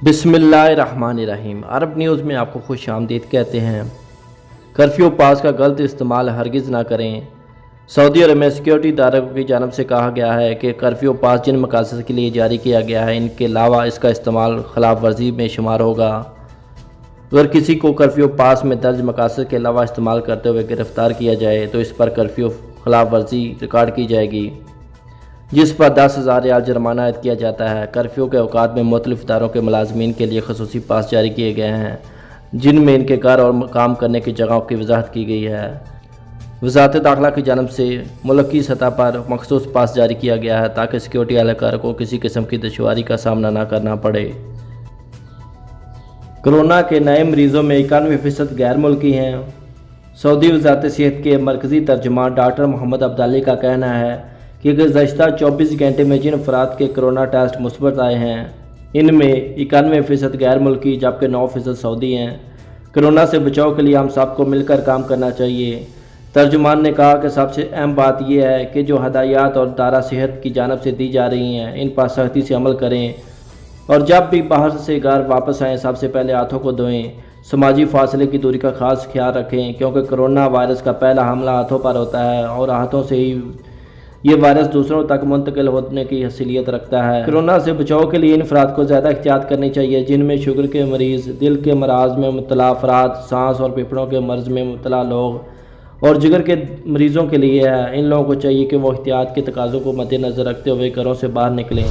बिस्मिल्लाहिर्रहमानिर्रहीम। अरब न्यूज़ में आपको खुश आमदीद कहते हैं। कर्फ्यू पास का गलत इस्तेमाल हरगिज़ ना करें। सऊदी अरब में सिक्योरिटी इदारों की जानब से कहा गया है कि कर्फ्यू पास जिन मकासद के लिए जारी किया गया है, इनके अलावा इसका इस्तेमाल खिलाफ वर्जी में शुमार होगा। अगर किसी को कर्फ्यू पास में दर्ज मकासद के अलावा इस्तेमाल करते हुए गिरफ़्तार किया जाए तो इस पर कर्फ्यू खिलाफ वर्जी रिकॉर्ड की जाएगी, जिस पर 10,000 रियाल जुर्माना आयद किया जाता है। कर्फ्यू के औकात में मुख्तलिफ इदारों के मुलाजमीन के लिए खसूसी पास जारी किए गए हैं, जिनमें इनके घर और काम करने की जगहों की वजाहत की गई है। वज़ारत दाखिला की जानब से मुल्क की सतह पर मखसूस पास जारी किया गया है ताकि सिक्योरिटी एहलकार को किसी किस्म की दुश्वारी का सामना न करना पड़े। कोरोना के नए मरीज़ों में 91% गैर मुल्की हैं। सऊदी वज़ारत सेहत के मरकज़ी तर्जुमान डॉक्टर मोहम्मद अब्दाली का कहना है कि गुज़श्ता 24 घंटे में जिन अफराद के कोरोना टेस्ट मुस्बत आए हैं, इनमें 91% गैर मुल्की जबकि 9% सऊदी हैं। कोरोना से बचाव के लिए हम सबको मिलकर काम करना चाहिए। तर्जुमान ने कहा कि सबसे अहम बात यह है कि जो हदायत और दायरा सेहत की जानब से दी जा रही हैं, इन पर सख्ती से अमल करें और जब भी बाहर से घर वापस आएँ सबसे पहले हाथों को धोएं। समाजी फासले की दूरी का खास ख्याल रखें, क्योंकि कोरोना वायरस का पहला हमला हाथों पर होता है और हाथों से ही ये वायरस दूसरों तक मुंतकिल होने की हसीलियत रखता है। कोरोना से बचाव के लिए इन अफराद को ज़्यादा एहतियात करनी चाहिए, जिनमें शुगर के मरीज़, दिल के मराज में मुब्तला अफराद, सांस और फेफड़ों के मर्ज़ में मुब्तला लोग और जिगर के मरीज़ों के लिए है। इन लोगों को चाहिए कि वो एहतियात के तकाज़ों को मद्देनज़र रखते हुए घरों से बाहर निकलें।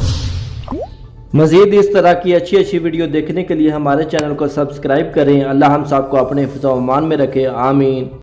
मज़ीद इस तरह की अच्छी वीडियो देखने के लिए हमारे चैनल को सब्सक्राइब करें। अल्लाह हम सबको अपने हिफ्ज़ व अमान में रखे। आमीन।